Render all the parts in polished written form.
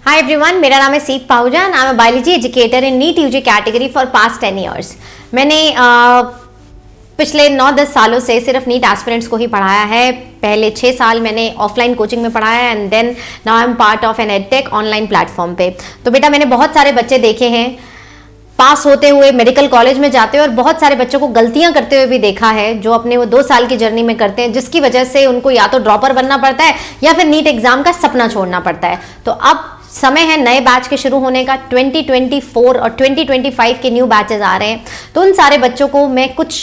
Hi everyone, मेरा नाम है Seep Pahuja and I am a biology educator in NEET UG category for past 10 years. मैंने पिछले 9-10 सालों से सिर्फ नीट एस्पिरेंट्स को ही पढ़ाया है। पहले 6 साल मैंने ऑफलाइन कोचिंग में पढ़ाया and then now I am part of an edtech online platform पे। तो बेटा मैंने बहुत सारे बच्चे देखे हैं पास होते हुए मेडिकल कॉलेज में जाते हैं और बहुत सारे बच्चों को गलतियां करते हुए भी देखा है जो अपने वो 2 साल की जर्नी में करते हैं, जिसकी वजह से उनको या तो ड्रॉपर बनना पड़ता है या फिर नीट एग्जाम का सपना छोड़ना पड़ता है। तो अब समय है नए बैच के शुरू होने का। 2024 और 2025 के न्यू बैचेस आ रहे हैं, तो उन सारे बच्चों को मैं कुछ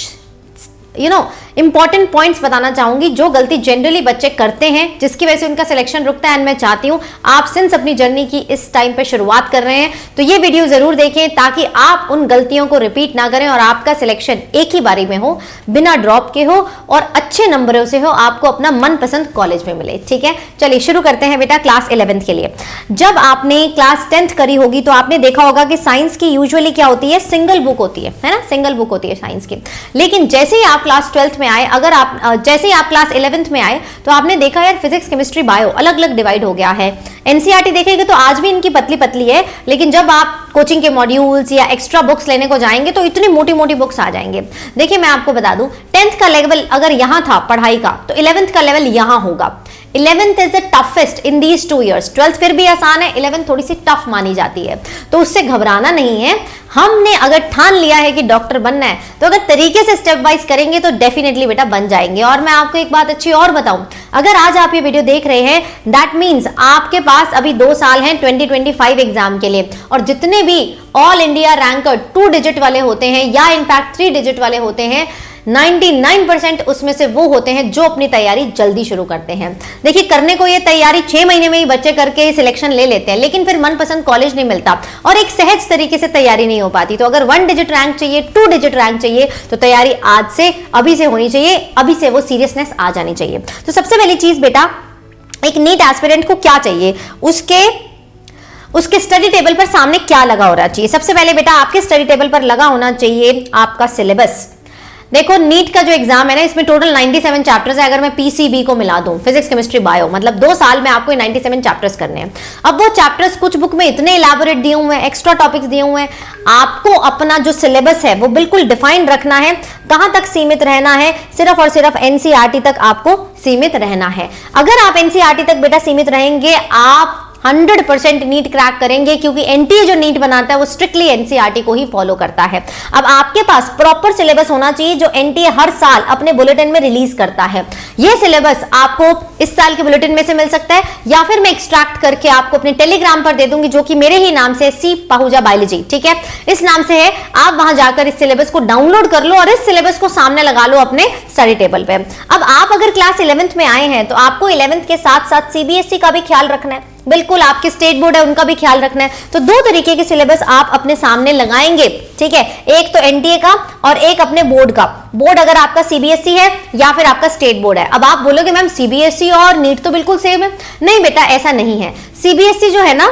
इंपॉर्टेंट पॉइंट्स बताना चाहूंगी जो गलती जनरली बच्चे करते हैं, जिसकी वजह से उनका सिलेक्शन रुकता है। एंड मैं चाहती हूं आप सिंस अपनी जर्नी की इस टाइम पे शुरुआत कर रहे हैं तो ये वीडियो जरूर देखें ताकि आप उन गलतियों को रिपीट ना करें और आपका सिलेक्शन एक ही बारी में हो, बिना ड्रॉप के हो और अच्छे नंबरों से हो, आपको अपना मनपसंद कॉलेज में मिले। ठीक है, चलिए शुरू करते हैं बेटा क्लास 11th के लिए। जब आपने क्लास 10th करी होगी तो आपने देखा होगा कि साइंस की यूजुअली क्या होती है, सिंगल बुक होती है ना, सिंगल बुक होती है साइंस की। लेकिन जैसे ही आप क्लास 12th में आए, अगर आप जैसे ही आप क्लास 11th में आए तो आपने देखा यार फिजिक्स केमिस्ट्री बायो अलग अलग डिवाइड हो गया है। एनसीईआरटी देखेंगे तो आज भी इनकी पतली पतली है, लेकिन जब आप कोचिंग के मॉड्यूल्स या एक्स्ट्रा बुक्स लेने को जाएंगे तो इतनी मोटी मोटी बुक्स आ जाएंगे। देखिए मैं आपको बता दूं, 10th का लेवल अगर यहां था पढ़ाई का तो 11th का लेवल यहां होगा। 11th is the toughest in these 2 years। 12th फिर भी आसान है, 11th थोड़ी सी टफ मानी जाती है, तो उससे घबराना नहीं है। हमने अगर ठान लिया है कि डॉक्टर बनना है तो अगर तरीके से स्टेप वाइज करेंगे तो डेफिनेटली बेटा बन जाएंगे। और मैं आपको एक बात अच्छी और बताऊं, अगर आज आप ये वीडियो देख रहे हैं दैट मीन्स आपके पास अभी 2 साल हैं 2025 एग्जाम के लिए, और जितने भी ऑल इंडिया रैंकर 2 डिजिट वाले होते हैं या इनफैक्ट 3 डिजिट वाले होते हैं, 99% उसमें से वो होते हैं जो अपनी तैयारी जल्दी शुरू करते हैं। देखिए करने को ये तैयारी 6 महीने में ही बच्चे करके सिलेक्शन ले लेते हैं, लेकिन फिर मनपसंद कॉलेज नहीं मिलता और एक सहज तरीके से तैयारी नहीं हो पाती। तो अगर 1 डिजिट रैंक चाहिए, 2 डिजिट रैंक चाहिए तो तैयारी आज से अभी से होनी चाहिए, अभी से वो सीरियसनेस आ जानी चाहिए। तो सबसे पहली चीज बेटा, एक नीट एस्पिरेंट को क्या चाहिए, उसके स्टडी टेबल पर सामने क्या लगा होना चाहिए। सबसे पहले बेटा आपके स्टडी टेबल पर लगा होना चाहिए आपका सिलेबस। देखो नीट का जो एग्जाम है ना, इसमें टोटल 97 चैप्टर्स है। अगर मैं पीसीबी को मिला दूं, फिजिक्स केमिस्ट्री बायो, मतलब 2 साल में आपको 97 चैप्टर्स करने हैं। अब वो चैप्टर्स कुछ बुक में इतने इलैबोरेट दिए हुए हैं, एक्स्ट्रा टॉपिक्स दिए हुए हैं, आपको अपना जो सिलेबस है वो बिल्कुल डिफाइन रखना है। कहां तक सीमित रहना है, सिर्फ और सिर्फ एनसीईआरटी तक आपको सीमित रहना है। अगर आप एनसीईआरटी तक बेटा सीमित रहेंगे, आप 100% नीट क्रैक करेंगे, क्योंकि एनटीए जो नीट बनाता है वो स्ट्रिक्टली एनसीईआरटी को ही फॉलो करता है। अब आपके पास प्रॉपर सिलेबस होना चाहिए जो एनटीए हर साल अपने बुलेटिन में रिलीज करता है। यह सिलेबस आपको इस साल के बुलेटिन में से मिल सकता है या फिर मैं एक्सट्रैक्ट करके आपको अपने टेलीग्राम पर दे दूंगी, जो कि मेरे ही नाम से सीप पाहुजा बायोलॉजी, ठीक है, इस नाम से है। आप वहां जाकर इस सिलेबस को डाउनलोड कर लो और इस सिलेबस को सामने लगा लो अपने स्टडी टेबल पे। अब आप अगर क्लास 11th में आए हैं तो आपको 11th के साथ साथ सीबीएसई का भी ख्याल रखना है, बिल्कुल आपके स्टेट बोर्ड है उनका भी ख्याल रखना है। तो 2 तरीके के सिलेबस आप अपने सामने लगाएंगे, ठीक है, एक तो एनटीए का और एक अपने बोर्ड का। बोर्ड अगर आपका सीबीएसई है या फिर आपका स्टेट बोर्ड है। अब आप बोलोगे मैम सीबीएसई और नीट तो बिल्कुल सेम है। नहीं बेटा, ऐसा नहीं है। सीबीएसई जो है ना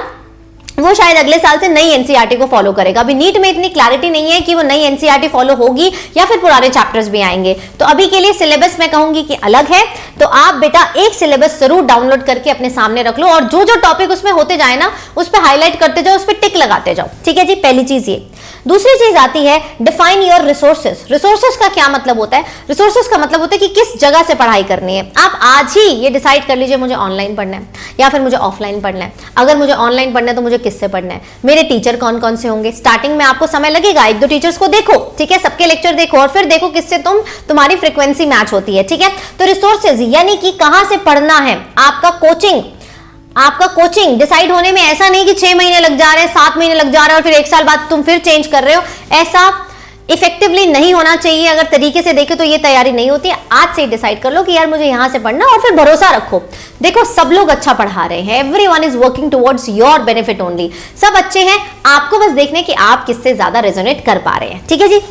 वो शायद अगले साल से नई एनसीईआरटी को फॉलो करेगा। अभी नीट में इतनी क्लैरिटी नहीं है कि वो नई एनसीईआरटी फॉलो होगी या फिर पुराने चैप्टर्स भी आएंगे। तो अभी के लिए सिलेबस मैं कहूंगी कि अलग है। तो आप बेटा एक सिलेबस जरूर डाउनलोड करके अपने सामने रख लो और जो जो टॉपिक उसमें होते जाए ना उस पर हाईलाइट करते जाओ, उस पर टिक लगाते जाओ, ठीक है जी। पहली चीज ये। दूसरी चीज आती है डिफाइन योर रिसोर्सेस। रिसोर्सेस का क्या मतलब होता है? रिसोर्सेस का मतलब होता है कि किस जगह से पढ़ाई करनी है। आप आज ही ये डिसाइड कर लीजिए मुझे ऑनलाइन पढ़ना है या फिर मुझे ऑफलाइन पढ़ना है। अगर मुझे ऑनलाइन पढ़ना है तो मुझे किससे पढ़ना है, मेरे टीचर कौन कौन से होंगे। स्टार्टिंग में आपको समय लगेगा, 1-2 टीचर्स को देखो, ठीक है, सबके लेक्चर देखो और फिर देखो किससे तुम्हारी फ्रीक्वेंसी मैच होती है, ठीक है। तो रिसोर्सेज यानी कि कहां से पढ़ना है। आपका कोचिंग डिसाइड होने में ऐसा नहीं कि 6 महीने लग जा रहे हैं, 7 महीने लग जा रहे हैं और फिर 1 साल बाद तुम फिर चेंज कर रहे हो। ऐसा इफेक्टिवली नहीं होना चाहिए। अगर तरीके से देखे तो ये तैयारी नहीं होती है। आज से डिसाइड कर लो कि यार मुझे यहां से पढ़ना, और फिर भरोसा रखो। देखो सब लोग अच्छा पढ़ा रहे हैं, everyone is working towards your benefit only. सब अच्छे हैं, आपको बस देखने कि आप किससे ज्यादा रेजोनेट कर पा रहे हैं, ठीक है जी।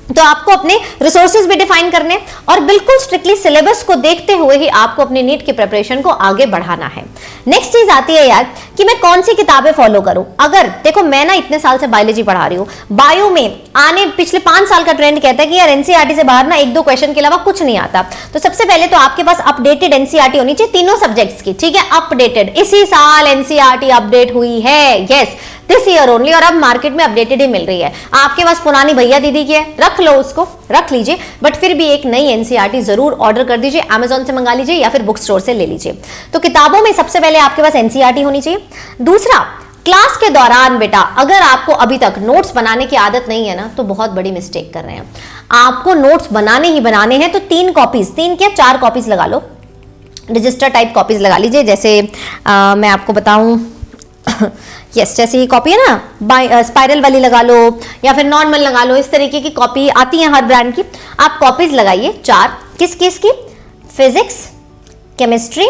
तो आपको अपने रिसोर्सेज भी डिफाइन करने और बिल्कुल स्ट्रिक्टली सिलेबस को देखते हुए ही आपको अपनी नीट की प्रिपरेशन को आगे बढ़ाना है। नेक्स्ट चीज आती है यार कि मैं कौन सी किताबें फॉलो करूं। अगर देखो मैं ना इतने साल से बायोलॉजी पढ़ा रही हूं, बायो में आने पिछले 5 साल का ट्रेंड कहता है कि यार एनसीईआरटी से बाहर ना 1-2 क्वेश्चन के अलावा कुछ नहीं आता। तो सबसे पहले तो आपके पास अपडेटेड एनसीईआरटी होनी चाहिए तीनों सब्जेक्ट्स की, ठीक है, अपडेटेड। इसी साल एनसीईआरटी अपडेट हुई है, यस दिस ईयर ओनली, और अब मार्केट में अपडेटेड ही मिल रही है। आपके पास पुरानी भैया दीदी की है, रख लो, उसको रख लीजिए, बट फिर भी एक नई एनसीईआरटी जरूर ऑर्डर कर दीजिए, अमेजॉन से मंगा लीजिए या फिर बुक स्टोर से ले लीजिए। तो किताबों में सबसे पहले आपके पास एनसीईआरटी होनी चाहिए। दूसरा, क्लास के दौरान बेटा अगर आपको अभी तक नोट्स बनाने की आदत नहीं है ना, तो बहुत बड़ी मिस्टेक कर रहे हैं। आपको नोट्स बनाने ही बनाने हैं, तो 3 कॉपीज, 3 क्या 4 कॉपीज लगा लो, रजिस्टर टाइप कॉपीज लगा लीजिए। जैसे मैं आपको बताऊं यस जैसे ये कॉपी है ना, स्पाइरल वाली लगा लो या फिर नॉर्मल लगा लो, इस तरीके की कॉपी आती है हर ब्रांड की। आप कॉपीज लगाइए 4, किस किस की, physics, chemistry,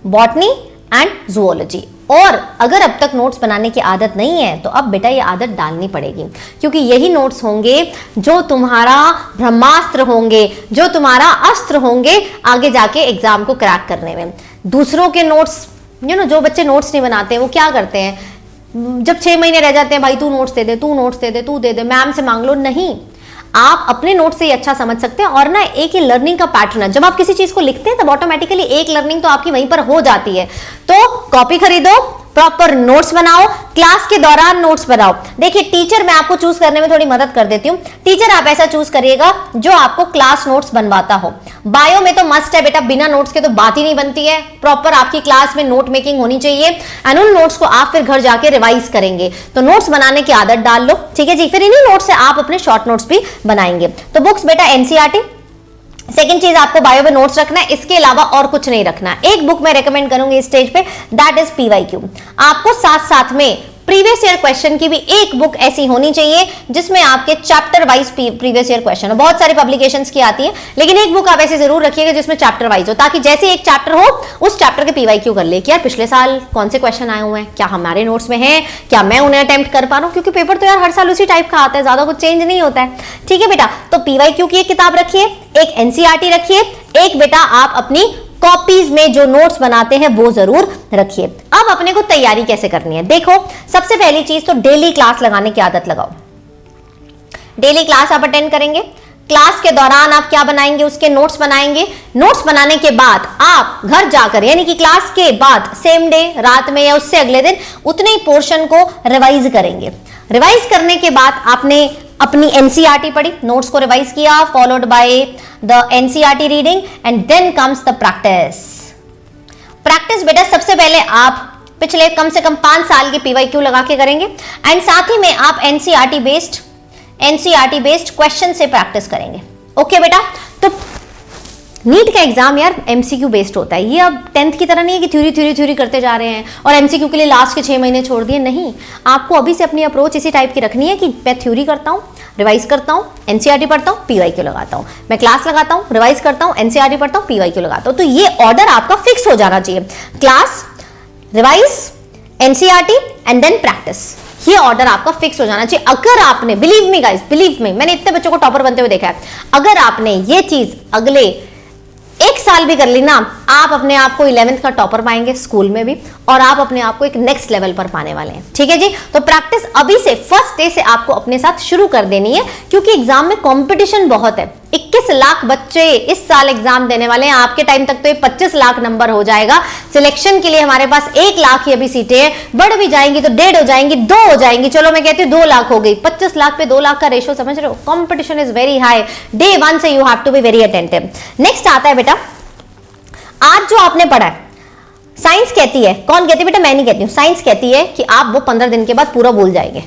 botany and zoology. और अगर अब तक नोट्स बनाने की आदत नहीं है तो अब बेटा ये आदत डालनी पड़ेगी, क्योंकि यही नोट्स होंगे जो तुम्हारा ब्रह्मास्त्र होंगे, जो तुम्हारा अस्त्र होंगे आगे जाके एग्जाम को क्रैक करने में। दूसरों के नोट्स जो बच्चे नोट्स नहीं बनाते हैं वो क्या करते हैं, जब 6 महीने रह जाते हैं, भाई तू नोट्स दे दे, तू नोट्स दे दे, तू दे दे, मैम से मांग लो। नहीं, आप अपने नोट से ही अच्छा समझ सकते हैं। और ना एक ही लर्निंग का पैटर्न है, जब आप किसी चीज को लिखते हैं तब ऑटोमेटिकली एक लर्निंग तो आपकी वहीं पर हो जाती है। तो कॉपी खरीदो, प्रॉपर नोट्स बनाओ, क्लास के दौरान नोट्स बनाओ। देखिए टीचर मैं आपको चूज करने में थोड़ी मदद कर देती हूँ। टीचर आप ऐसा चूज करिएगा जो आपको क्लास नोट्स बनवाता हो। बायो में तो मस्ट है बेटा, बिना नोट्स के तो बात ही नहीं बनती है। प्रॉपर आपकी क्लास में नोट मेकिंग होनी चाहिए एंड उन नोट्स को आप फिर घर जाके रिवाइज करेंगे। तो नोट्स बनाने की आदत डाल लो, ठीक है जी। फिर इन्हीं नोट्स से आप अपने शॉर्ट नोट्स भी बनाएंगे। तो बुक्स बेटा एनसीईआरटी। सेकेंड चीज आपको बायो में नोट्स रखना है, इसके अलावा और कुछ नहीं रखना। एक बुक मैं रेकमेंड करूंगी इस स्टेज पे, दैट इज पीवाईक्यू। आपको साथ साथ में प्रीवियस ईयर क्वेश्चन की भी एक बुक ऐसी होनी चाहिए जिसमें आपके chapter wise previous year question हो। बहुत सारी पब्लिकेशंस की आती है, लेकिन एक बुक आप ऐसे जरूर रखिएगा जिसमें चैप्टर वाइज हो, ताकि जैसे एक चैप्टर हो उस चैप्टर के पीवाईक्यू कर ले कि यार पिछले साल कौन से क्वेश्चन आए हुए हैं, क्या हमारे नोट्स में है, क्या मैं उन्हें अटेम्प्ट कर पा रहा हूँ, क्योंकि पेपर तो यार हर साल उसी टाइप का आता है, ज्यादा कुछ चेंज नहीं होता है, ठीक है बेटा। तो पीवाईक्यू की एक किताब रखिए, एक एनसीईआरटी रखिए, एक बेटा आप अपनी कॉपीज में जो नोट्स बनाते हैं वो जरूर रखिए। अब अपने को तैयारी कैसे करनी है, देखो सबसे पहली चीज तो डेली क्लास लगाने की आदत लगाओ। डेली क्लास आप अटेंड करेंगे, क्लास के दौरान आप क्या बनाएंगे, उसके नोट्स बनाएंगे। नोट्स बनाने के बाद आप घर जाकर, यानी कि क्लास के बाद सेम डे रात में या उससे अगले दिन उतने ही पोर्शन को रिवाइज करेंगे। रिवाइज करने के बाद आपने अपनी एनसीईआरटी पढ़ी, नोट्स को रिवाइज किया, followed by the NCERT reading and then comes the practice. Practice बेटा सबसे पहले आप पिछले कम से कम 5 साल के पीवाईक्यू लगा के करेंगे एंड साथ ही में आप एनसीईआरटी बेस्ड क्वेश्चन से प्रैक्टिस करेंगे। ओके बेटा, तो नीट का एग्जाम यार एमसीक्यू बेस्ड होता है। ये अब 10th की तरह नहीं है कि थ्योरी करते जा रहे हैं और एमसीक्यू के लिए लास्ट के 6 महीने छोड़ दिए। नहीं, आपको अभी से अपनी अप्रोच इसी टाइप की रखनी है कि मैं थ्योरी करता हूँ, रिवाइज करता हूँ, एनसीईआरटी पढ़ता हूँ, पीवाईक्यू लगाता हूँ, मैं क्लास लगाता हूँ, रिवाइज करता हूँ, एनसीईआरटी पढ़ता हूँ, पीवाईक्यू लगाता हूँ। तो ये ऑर्डर आपका फिक्स हो जाना चाहिए, class, revise, NCERT and then practice. ये ऑर्डर आपका फिक्स हो जाना चाहिए। अगर आपने, believe me guys, believe me, मैंने इतने बच्चों को टॉपर बनते हुए देखा है, अगर आपने ये चीज अगले 1 साल भी कर ली ना, आप अपने आप को 11th का टॉपर पाएंगे स्कूल में भी, और आप अपने आप को एक नेक्स्ट लेवल पर पाने वाले हैं, ठीक है जी। तो प्रैक्टिस अभी से फर्स्ट डे से आपको अपने साथ शुरू कर देनी है, क्योंकि एग्जाम में कंपटीशन बहुत है। 21 लाख बच्चे इस साल एग्जाम देने वाले हैं, आपके टाइम तक तो ये 25 लाख नंबर हो जाएगा। सिलेक्शन के लिए हमारे पास 1 लाख ही अभी सीटें हैं, बढ़ भी जाएंगी तो 1.5 हो जाएंगी, 2 हो जाएंगी, चलो मैं कहती हूँ 2 लाख हो गई। 25 लाख पे 2 लाख का रेशो समझ रहे हो, competition is very high. Day 1 से you have to be very attentive. Next आता है बेटा, आज जो आपने पढ़ा है, साइंस कहती है, कौन कहती है बेटा, मैं नहीं कहती हूं, साइंस कहती है कि आप वो 15 दिन के बाद पूरा भूल जाएंगे।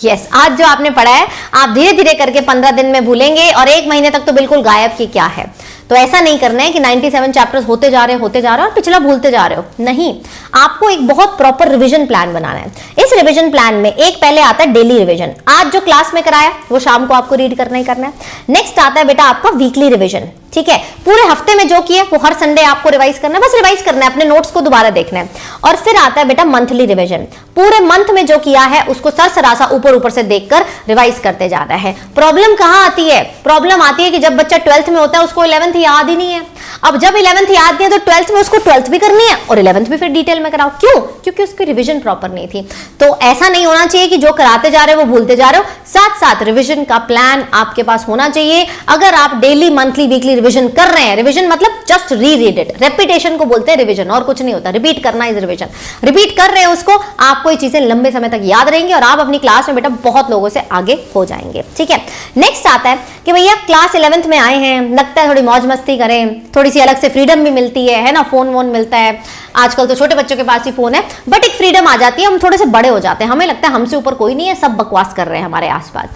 यस, आज जो आपने पढ़ा है आप धीरे धीरे करके 15 दिन में भूलेंगे और 1 महीने तक तो बिल्कुल गायब कि क्या है। तो ऐसा नहीं करना है कि 97 चैप्टर्स होते जा रहे हो और पिछला भूलते जा रहे हो। नहीं, आपको एक बहुत प्रॉपर रिवीजन प्लान बनाना है। इस रिवीजन प्लान में एक पहले आता है डेली रिवीजन, आज जो क्लास में कराया वो शाम को आपको रीड करना ही करना है। नेक्स्ट आता है बेटा आपका वीकली रिवीजन, ठीक है। पूरे हफ्ते में जो किया वो हर संडे आपको रिवाइज करना है, बस रिवाइज करना है, अपने नोट्स को दोबारा देखना है। और फिर आता है बेटा मंथली रिवीजन। पूरे मंथ में जो किया है उसको सरसरासा ऊपर ऊपर से देखकर रिवाइज करते जाना है। प्रॉब्लम कहां आती है? प्रॉब्लम आती है कि जब बच्चा 12th में होता है उसको 11th याद ही नहीं है। अब जब 11th याद नहीं है तो 12th में उसको 12th भी करनी है और 11th भी फिर डिटेल में कराओ। क्यों? क्योंकि उसकी रिवीजन प्रॉपर नहीं थी। तो ऐसा नहीं होना चाहिए कि जो कराते जा रहे हो वो भूलते जा रहे हो, साथ साथ रिवीजन का प्लान आपके पास होना चाहिए। अगर आप डेली मंथली वीकली रिवीजन कर रहे हैं, रिवीजन मतलब जस्ट रीरीड इट, रेपिटेशन को बोलते हैं रिवीजन, और कुछ नहीं होता, रिपीट करना इज रिवीजन। रिपीट कर रहे हैं उसको, आपको ये चीजें लंबे समय तक याद रहेंगी और आप अपनी क्लास में बेटा बहुत लोगों से आगे हो जाएंगे, ठीक है। नेक्स्ट आता है कि भैया क्लास 11th में आए हैं, लगता है थोड़ी मौज मस्ती करें, थोड़ी सी अलग से फ्रीडम भी मिलती है ना, फोन वोन मिलता है, आजकल तो छोटे बच्चों के पास ही फोन है, बट एक फ्रीडम आ जाती है, हम थोड़े से बड़े हो जाते हैं, हमें लगता है हमसे ऊपर कोई नहीं है, सब बकवास कर रहे हैं हमारे आसपास।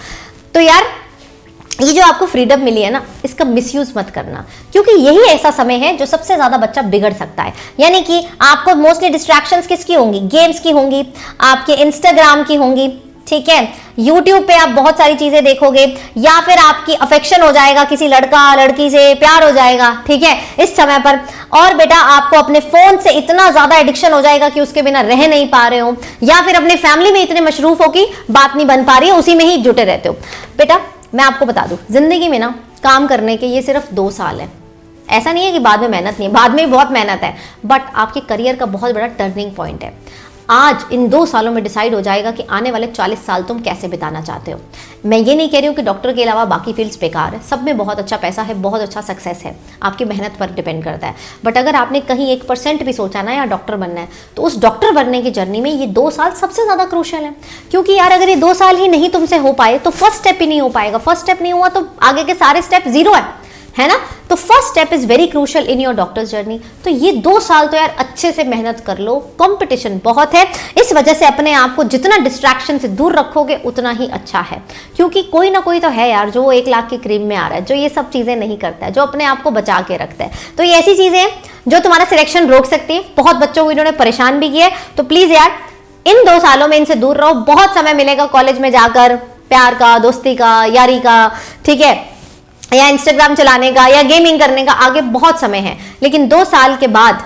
तो यार ये जो आपको फ्रीडम मिली है ना, इसका मिसयूज मत करना, क्योंकि यही ऐसा समय है जो सबसे ज्यादा बच्चा बिगड़ सकता है। यानी कि आपको मोस्टली डिस्ट्रैक्शंस किसकी होंगी? गेम्स की होंगी, आपके इंस्टाग्राम की होंगी, ठीक है, यूट्यूब पे आप बहुत सारी चीजें देखोगे, या फिर आपकी अफेक्शन हो जाएगा किसी लड़का लड़की से, प्यार हो जाएगा, ठीक है, इस समय पर। और बेटा आपको अपने फोन से इतना ज्यादा एडिक्शन हो जाएगा कि उसके बिना रह नहीं पा रहे हो, या फिर अपने फैमिली में इतने मशरूफ हो कि बात नहीं बन पा रही है, उसी में ही जुटे रहते हो। बेटा मैं आपको बता दूं, जिंदगी में ना काम करने के ये सिर्फ 2 साल है। ऐसा नहीं है कि बाद में मेहनत नहीं है, बाद में भी बहुत मेहनत है, बट आपके करियर का बहुत बड़ा टर्निंग पॉइंट है। आज इन 2 सालों में डिसाइड हो जाएगा कि आने वाले 40 साल तुम कैसे बिताना चाहते हो। मैं ये नहीं कह रही हूँ कि डॉक्टर के अलावा बाकी फील्ड्स बेकार है, सब में बहुत अच्छा पैसा है, बहुत अच्छा सक्सेस है, आपकी मेहनत पर डिपेंड करता है। बट अगर आपने कहीं 1% भी सोचा ना यार डॉक्टर बनना है, तो उस डॉक्टर बनने की जर्नी में ये 2 साल सबसे ज़्यादा क्रूशियल है। क्योंकि यार अगर ये 2 साल ही नहीं तुमसे हो पाए तो फर्स्ट स्टेप ही नहीं हो पाएगा, फर्स्ट स्टेप नहीं हुआ तो आगे के सारे स्टेप जीरो है ना। तो first step is very crucial in your doctors journey. तो ये 2 साल तो यार अच्छे से मेहनत कर लो, कंपटीशन बहुत है, इस वजह से अपने आप को जितना डिस्ट्रैक्शन से दूर रखोगे उतना ही अच्छा है। क्योंकि कोई ना कोई तो है यार जो 1 लाख की क्रीम में आ रहा है, जो ये सब चीजें नहीं करता है, जो अपने आप को बचा के रखता है। तो ये ऐसी चीजें हैं जो तुम्हारा सिलेक्शन रोक सकती है। बहुत बच्चों को इन्होंने परेशान भी किया है, तो प्लीज यार इन 2 सालों में इनसे दूर रहो। बहुत समय मिलेगा कॉलेज में जाकर प्यार का, दोस्ती का, यारी का, ठीक है, या इंस्टाग्राम चलाने का या गेमिंग करने का, आगे बहुत समय है। लेकिन 2 साल के बाद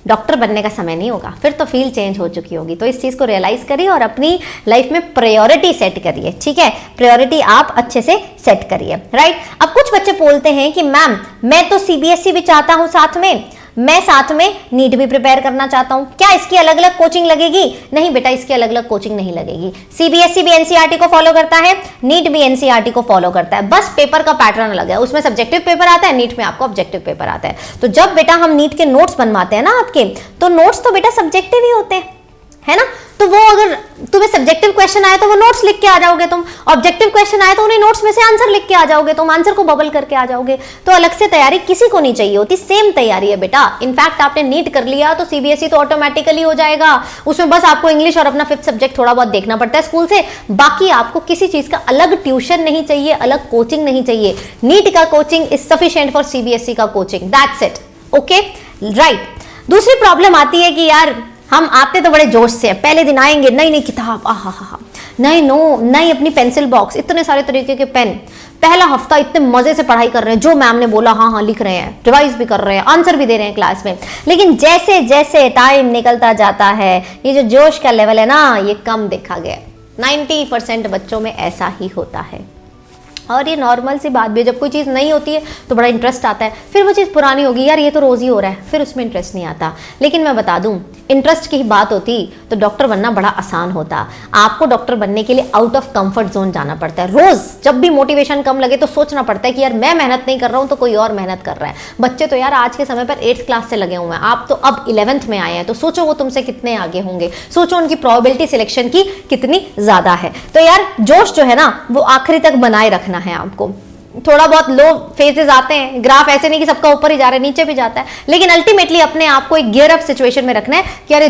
डॉक्टर बनने का समय नहीं होगा, फिर तो फील्ड चेंज हो चुकी होगी। तो इस चीज को रियलाइज करिए और अपनी लाइफ में प्रायोरिटी सेट करिए, ठीक है, प्रायोरिटी आप अच्छे से सेट करिए, राइट। अब कुछ बच्चे बोलते हैं कि मैम मैं तो सीबीएसई भी चाहता हूं, साथ में मैं साथ में नीट भी प्रिपेयर करना चाहता हूं, क्या इसकी अलग अलग कोचिंग लगेगी? नहीं बेटा, इसकी अलग अलग कोचिंग नहीं लगेगी। सीबीएसई भी एनसीईआरटी को फॉलो करता है, नीट भी एनसीईआरटी को फॉलो करता है, बस पेपर का पैटर्न अलग है। उसमें सब्जेक्टिव पेपर आता है, नीट में आपको ऑब्जेक्टिव पेपर आता है। तो जब बेटा हम नीट के नोट्स बनवाते हैं ना आपके, तो नोट्स तो बेटा सब्जेक्टिव ही होते हैं, है ना। तो वो अगर तुम्हें सब्जेक्टिव क्वेश्चन आए तो वो नोट्स लिख के आ जाओगे तुम, ऑब्जेक्टिव क्वेश्चन आए तो उन्हें नोट्स में से आंसर लिख के आ जाओगे तुम, आंसर को बबल करके आ जाओगे। तो अलग से तैयारी किसी को नहीं चाहिए होती, सेम तैयारी है बेटा। इनफैक्ट आपने नीट कर लिया तो सीबीएसई तो ऑटोमेटिकली हो जाएगा, उसमें बस आपको इंग्लिश और अपना 5th सब्जेक्ट थोड़ा बहुत देखना पड़ता है स्कूल से, बाकी आपको किसी चीज का अलग ट्यूशन नहीं चाहिए, अलग कोचिंग नहीं चाहिए। नीट का coaching is sufficient for CBSE का coaching, that's it, okay, right. दूसरी प्रॉब्लम आती है कि यार हम आते तो बड़े जोश से, पहले दिन आएंगे नई नई किताब, नई अपनी पेंसिल बॉक्स, इतने सारे तरीके के पेन, पहला हफ्ता इतने मजे से पढ़ाई कर रहे हैं, जो मैम ने बोला हाँ लिख रहे हैं, रिवाइज भी कर रहे हैं, आंसर भी दे रहे हैं क्लास में। लेकिन जैसे जैसे टाइम निकलता जाता है ये जो जोश का लेवल है ना, ये कम देखा गया। 90% बच्चों में ऐसा ही होता है, और ये नॉर्मल सी बात भी है। जब कोई चीज़ नहीं होती है तो बड़ा इंटरेस्ट आता है, फिर वो चीज़ पुरानी होगी, यार ये तो रोज़ ही हो रहा है, फिर उसमें इंटरेस्ट नहीं आता। लेकिन मैं बता दूं, इंटरेस्ट की ही बात होती तो डॉक्टर बनना बड़ा आसान होता। आपको डॉक्टर बनने के लिए आउट ऑफ कंफर्ट जोन जाना पड़ता है। रोज़ जब भी मोटिवेशन कम लगे तो सोचना पड़ता है कि यार मैं मेहनत नहीं कर रहा हूँ तो कोई और मेहनत कर रहा है। बच्चे तो यार आज के समय पर 8th क्लास से लगे हुए हैं, आप तो अब 11th में आए हैं, तो सोचो वो तुमसे कितने आगे होंगे, सोचो उनकी प्रोबेबिलिटी सिलेक्शन की कितनी ज़्यादा है। तो यार जोश जो है ना वो आखिरी तक बनाए रखना है आपको। थोड़ा बहुत लो फेजेस आते हैं, ग्राफ ऐसे नहीं कि सबका ऊपर ही जा रहा है, नीचे भी जाता है, लेकिन अल्टीमेटली अपने आप को एक गियर अप सिचुएशन में रखना है कि अरे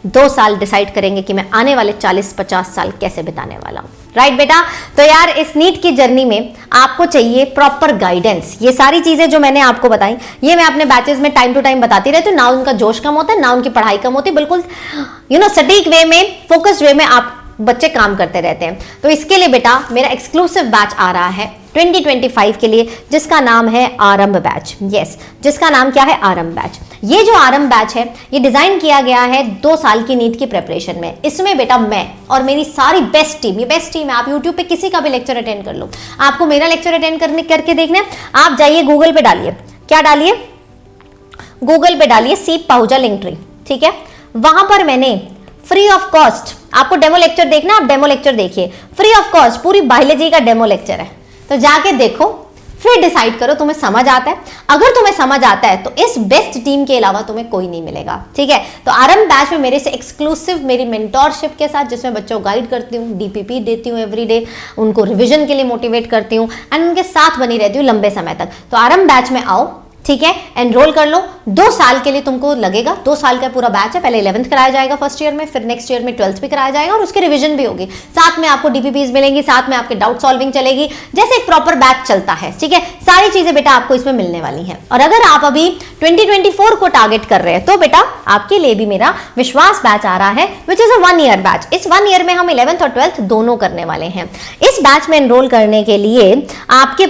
2 साल डिसाइड करेंगे कि मैं आने वाले 40-50 साल कैसे बिताने वाला हूं, राइट बेटा। तो यार इस नीट की जर्नी में आपको चाहिए प्रॉपर गाइडेंस। ये सारी चीजें जो मैंने आपको बताई ये मैं अपने बैचेस में टाइम टू टाइम बताती रहती हूँ। ना उनका जोश कम होता है, ना उनकी पढ़ाई कम होती, बिल्कुल सटीक वे में, फोकस्ड वे में आप बच्चे काम करते रहते हैं। तो इसके लिए बेटा मेरा एक्सक्लूसिव बैच आ रहा है 2025 के लिए, जिसका नाम है आरंभ बैच। यस, जिसका नाम क्या है? आरंभ बैच। ये जो आरंभ बैच है ये डिजाइन किया गया है 2 साल की नीट की प्रिपरेशन में। इसमें बेटा मैं और मेरी सारी बेस्ट टीम, ये बेस्ट टीम है, आप यूट्यूब पे किसी का भी लेक्चर अटेंड कर लो, आपको मेरा लेक्चर अटेंड करके देखना है, आप जाइए गूगल पे डालिए, क्या डालिए? गूगल पे डालिए सीप पाहुजा लिंकट्री, ठीक है? वहां पर मैंने फ्री ऑफ कॉस्ट, आपको डेमो लेक्चर देखना, आप डेमो लेक्चर देखिए, फ्री ऑफ कॉस्ट पूरी बायोलॉजी का डेमो लेक्चर है। तो जाके देखो, फिर डिसाइड करो तुम्हें समझ आता है। अगर तुम्हें समझ आता है तो इस बेस्ट टीम के अलावा तुम्हें कोई नहीं मिलेगा, ठीक है? तो आरंभ बैच में मेरे से एक्सक्लूसिव मेरी मेंटोरशिप के साथ, जिसमें बच्चों को गाइड करती हूँ, डीपीपी देती हूँ एवरीडे, उनको रिवीजन के लिए मोटिवेट करती हूँ एंड उनके साथ बनी रहती हूँ लंबे समय तक। तो आरंभ बैच में आओ, ठीक है? एनरोल कर लो। 2 साल के लिए तुमको लगेगा, 2 साल का पूरा बैच है। पहले 11th कराया जाएगा फर्स्ट ईयर में, फिर नेक्स्ट ईयर में 12th भी कराया जाएगा और उसकी रिवीजन भी होगी। साथ में आपको डीपीपीज मिलेंगी, साथ में आपके डाउट सॉल्विंग चलेगी, जैसे एक प्रॉपर बैच चलता है, ठीक है? सारी चीजें बेटा आपको इसमें मिलने वाली हैं। और अगर आप अभी 2024 को टारगेट कर रहे हैं तो बेटा आपके लिए भी मेरा विश्वास बैच आ रहा है, which is a 1 year batch. इस 1 ईयर में हम 11th और 12th दोनों करने वाले हैं। इस बैच में एनरोल करने के लिए आपके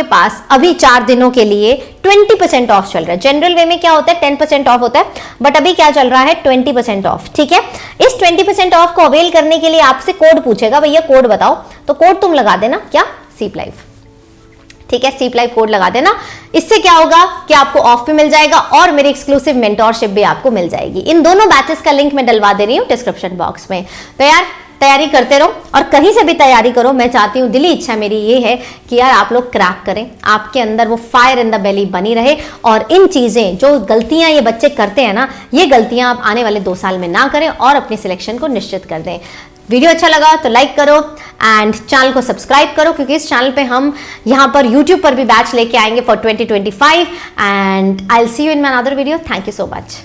पास अभी 4 दिनों के लिए 20% ऑफ चल रहा है। जनरल वे में क्या होता है 10% ऑफ होता है, बट अभी क्या चल रहा है 20% ऑफ, ठीक है? इस 20% ऑफ को अवेल करने के लिए आपसे कोड पूछेगा, भैया कोड बताओ, तो कोड तुम लगा देना, क्या? सीप लाइव, ठीक है? सीप लाइव कोड लगा देना। इससे क्या होगा कि आपको ऑफ भी मिल जाएगा और मेरी एक्सक्लूसिव मेंटोरशिप भी आपको मिल जाएगी। इन दोनों बैचेस का लिंक मैं डलवा दे रही हूँ डिस्क्रिप्शन बॉक्स में। तो यार तैयारी करते रहो और कहीं से भी तैयारी करो। मैं चाहती हूँ, दिली इच्छा मेरी ये है कि यार आप लोग क्रैक करें, आपके अंदर वो फायर इन द बेली बनी रहे और इन चीजें, जो गलतियां ये बच्चे करते हैं ना, ये गलतियां आप आने वाले 2 साल में ना करें और अपनी सिलेक्शन को निश्चित कर दें। वीडियो अच्छा लगा तो लाइक करो एंड चैनल को सब्सक्राइब करो, क्योंकि इस चैनल पे हम यहाँ पर यूट्यूब पर भी बैच लेके आएंगे for 2025 and I will see you in my another video. Thank you so much.